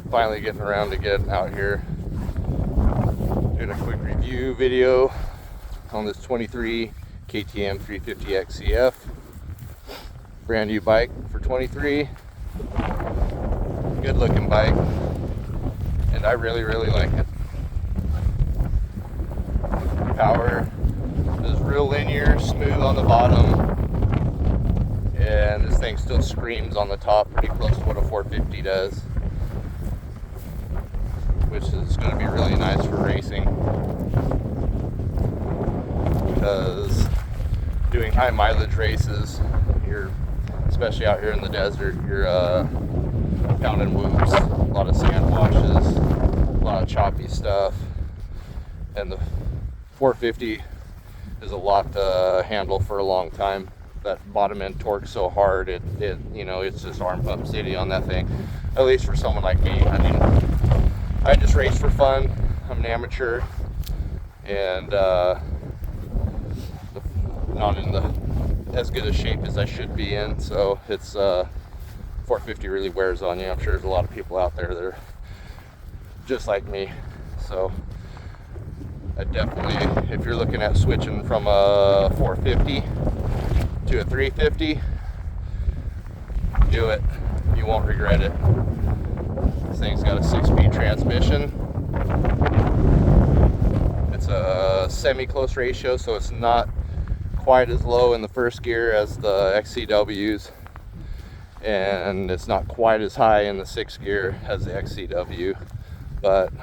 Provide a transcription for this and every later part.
finally getting around to getting out here doing a quick review video on this 23 KTM 350 XCF. Brand new bike for 23. Good looking bike, and I really like it. Power is real linear, smooth on the bottom, and this thing still screams on the top, pretty close to what a 450 does, which is going to be really nice for racing, because doing high mileage races, especially out here in the desert, you're pounding whoops, a lot of sand washes, a lot of choppy stuff, and the 450 is a lot to handle for a long time. That bottom end torque so hard, it's just arm pump city on that thing, at least for someone like me. I mean, I just race for fun. I'm an amateur, and not in as good a shape as I should be in, so it's 450 really wears on you. I'm sure there's a lot of people out there that are just like me, so I definitely, if you're looking at switching from a 450 to a 350, do it. You won't regret it. This thing's got a 6-speed transmission. It's a semi-close ratio, so it's not quite as low in the first gear as the XCWs, and it's not quite as high in the 6th gear as the XCW, but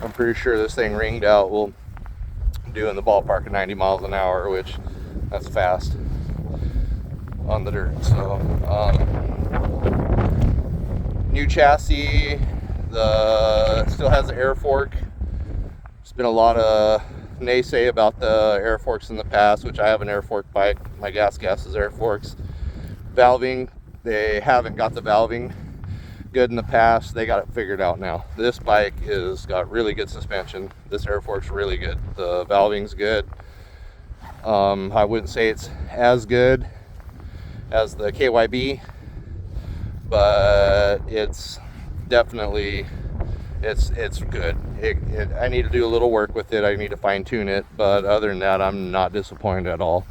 I'm pretty sure this thing ringed out will do in the ballpark of 90 miles an hour, which that's fast on the dirt. So new chassis, still has the air fork. There's been a lot of naysay about the air forks in the past, which I have an air fork bike. My gas is air forks. Valving, they haven't got the valving good in the past. They got it figured out now. This bike is got really good suspension. This air fork's really good. The valving's good. I wouldn't say it's as good as the KYB, but it's definitely it's good. I need to do a little work with it. I need to fine tune it, but other than that, I'm not disappointed at all.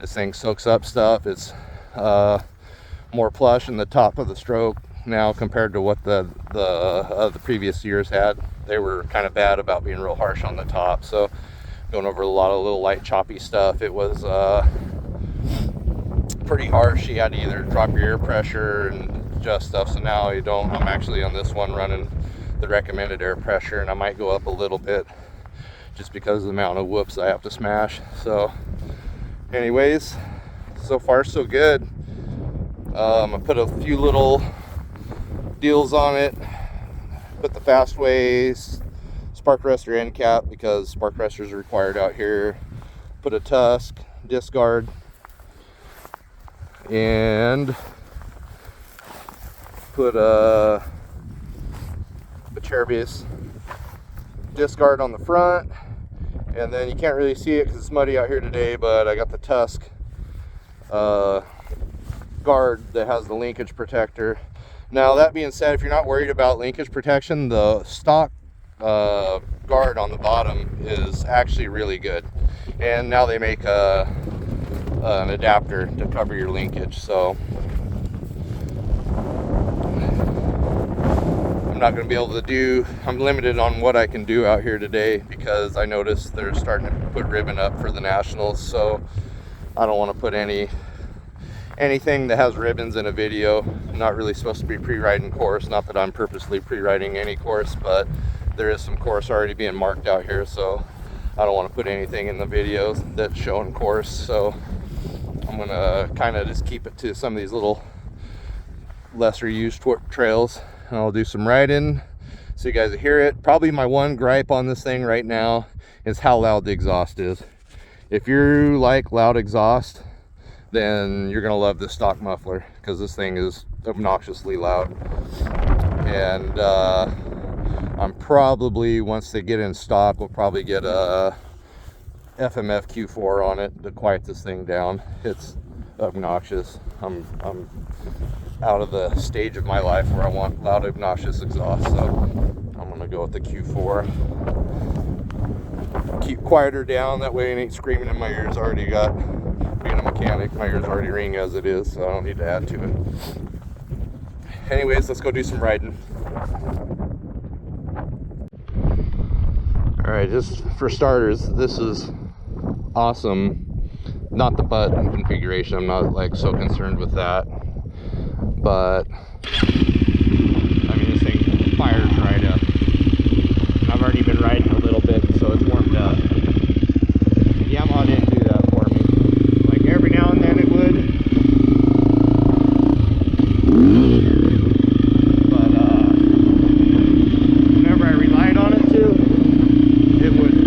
This thing soaks up stuff. It's more plush in the top of the stroke now compared to what the previous years had. They were kind of bad about being real harsh on the top, so going over a lot of little light choppy stuff, it was pretty harsh. You had to either drop your air pressure and adjust stuff, so now you don't. I'm actually on this one running the recommended air pressure, and I might go up a little bit just because of the amount of whoops I have to smash. So anyways, so far so good. I put a few little deals on it. Put the Fastways spark arrestor end cap, because spark arrestors are required out here. Put a Tusk disc guard, and put a Cherubis disc guard on the front, and then you can't really see it because it's muddy out here today, but I got the Tusk guard that has the linkage protector. Now, that being said, if you're not worried about linkage protection, the stock guard on the bottom is actually really good, and now they make an adapter to cover your linkage, so not going to be able to do. I'm limited on what I can do out here today, because I noticed they're starting to put ribbon up for the nationals, so I don't want to put anything that has ribbons in a video. I'm not really supposed to be pre-riding course, not that I'm purposely pre-riding any course, but there is some course already being marked out here, so I don't want to put anything in the videos that's showing course. So I'm gonna kind of just keep it to some of these little lesser used trails, and I'll do some riding so you guys hear it. Probably my one gripe on this thing right now is how loud the exhaust is. If you like loud exhaust, then you're gonna love this stock muffler, because this thing is obnoxiously loud. And I'm probably, once they get in stock, we'll probably get a FMF Q4 on it to quiet this thing down. It's obnoxious. I'm out of the stage of my life where I want loud, obnoxious exhaust, so I'm gonna go with the Q4. Keep quieter down, that way it ain't screaming in my ears. Already got, being a mechanic, my ears already ring as it is, so I don't need to add to it. Anyways, let's go do some riding. Alright, just for starters, this is awesome. Not the button configuration, I'm not like so concerned with that, but I mean, this thing fires right up. And I've already been riding a little bit, so it's warmed up. Yamaha didn't do that for me. Like every now and then it would, but whenever I relied on it to, it wouldn't.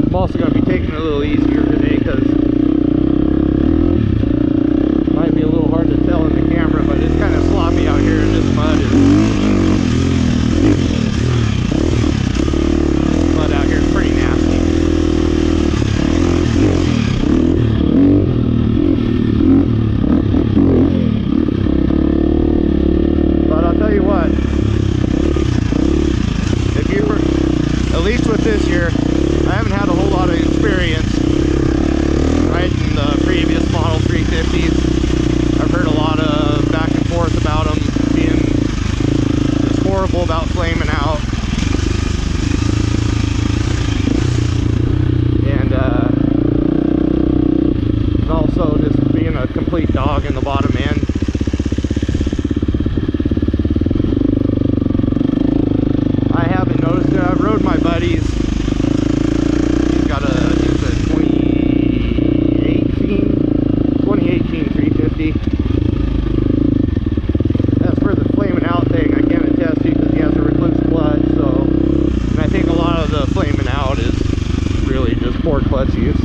I'm also going to be taking it a little easier today because it might be a little hard to tell in the camera, but it's kind of sloppy out here in this mud. Mud out here is pretty nasty. But I'll tell you what, if you were, at least with this year, I haven't had a whole lot of experience riding the previous model 350s. I've heard a lot of back and forth about them being just horrible about flaming out. And also just being a complete dog in the bottom end. I haven't noticed it. I've rode my buddies. He's got a 2018 350. As for the flaming out thing, I can't attest to because he has a recluse clutch, so, and I think a lot of the flaming out is really just poor clutch use.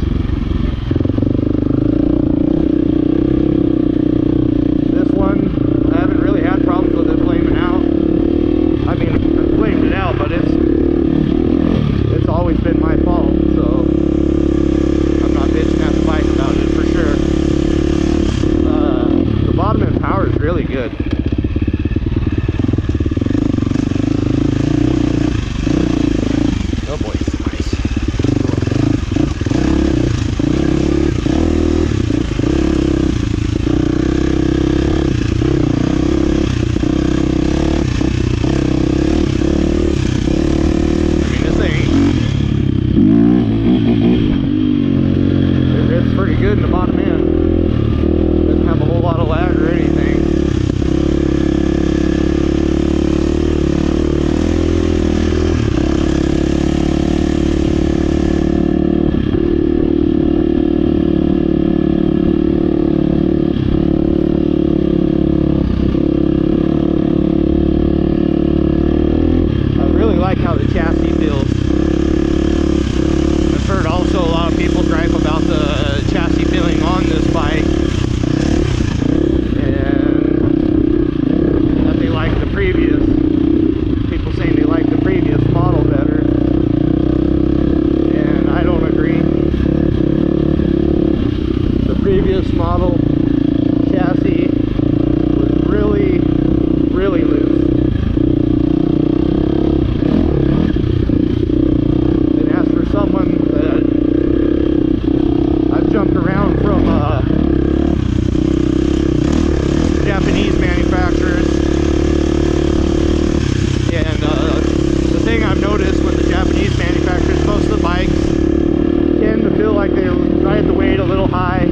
This one, I haven't really had problems with it flaming out. I mean, I've flamed it out, but it's always been my fault, so I'm not bitching at the bike about it for sure. The bottom end power is really good. Oh boy, it's nice. I mean, this thing, it's pretty good in the bottom end. Doesn't have a whole lot of lag or anything. I really like how the chassis feels. I've heard also a lot of people gripe about the chassis feeling on this bike, and that they like the previous. People saying they like the previous model better, and I don't agree. The previous model chassis was really, really loose. And as for someone that I've jumped around from Japanese manufacturers, and the thing I've noticed with the Japanese manufacturers, most of the bikes tend to feel like they ride the weight a little high,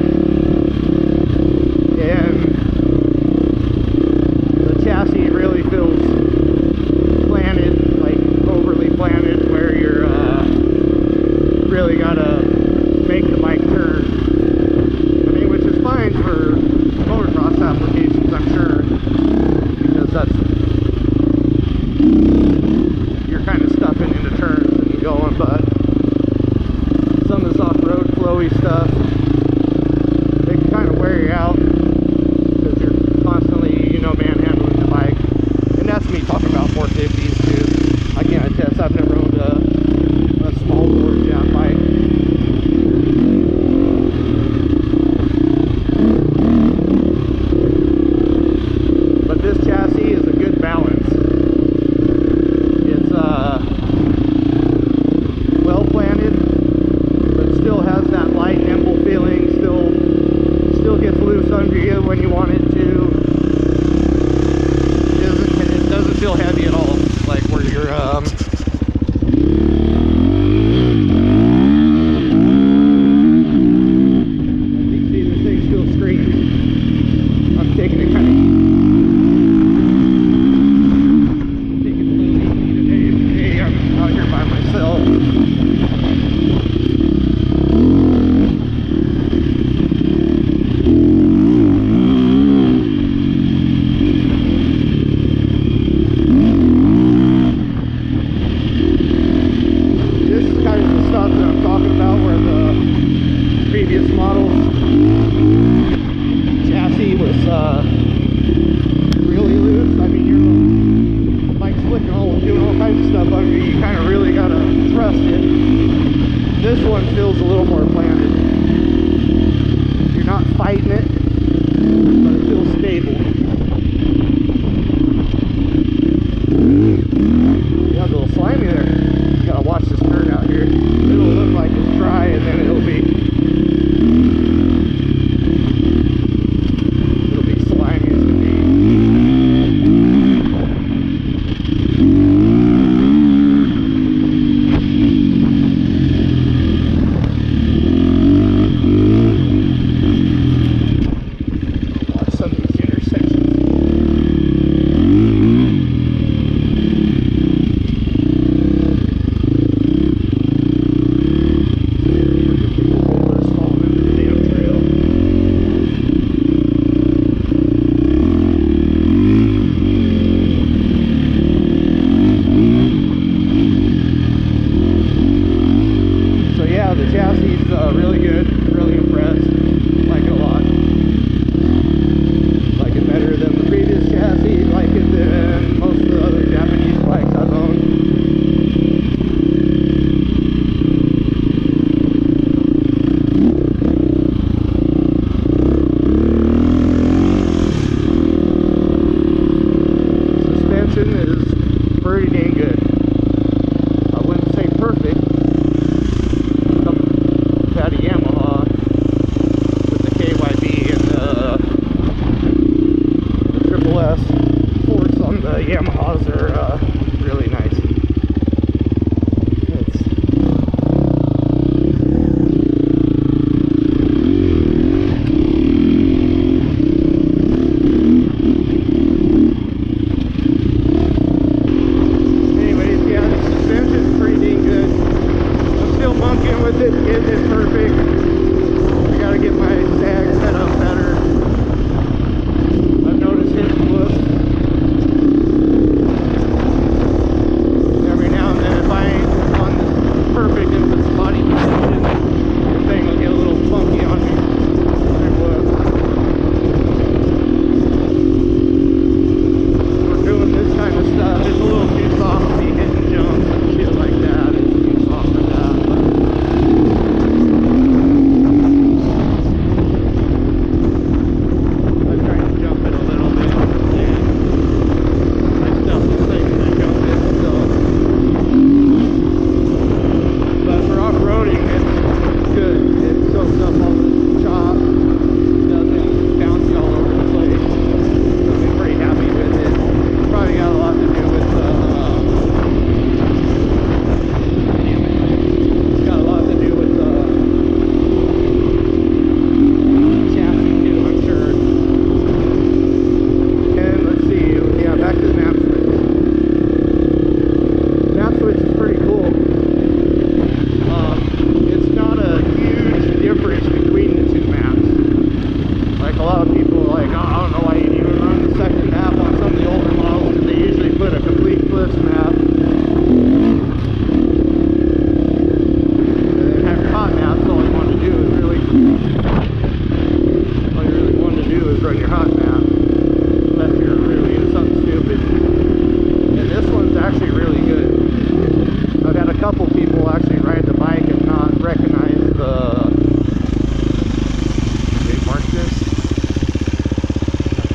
this.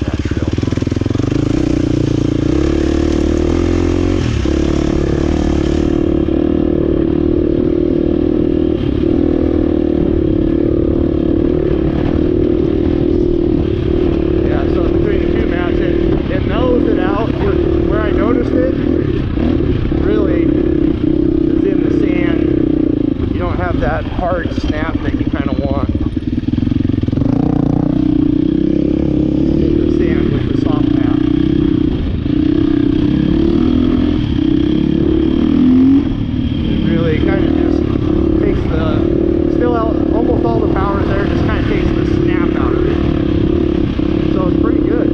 That trail. Yeah, so between the two mats, it mellows it out. Where I noticed it, really, is in the sand. You don't have that hard snap that you kind of want. In the sand with the soft mat. It really kind of just takes the, still out, almost all the power's there, just kind of takes the snap out of it. So it's pretty good.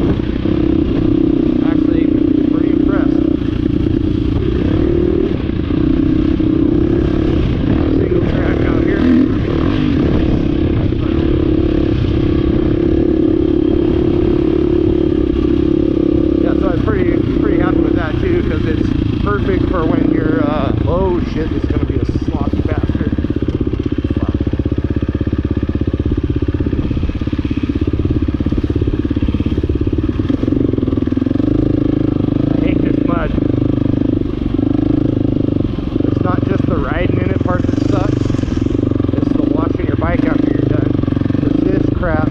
Actually, pretty impressed. Single track out here. Yeah, so I'm pretty happy with that too, because it's perfect for when you're, oh shit, this is going to be a sloppy bastard. Fuck. I hate this mud. It's not just the riding in it part that sucks, it's the washing your bike after you're done. Because this crap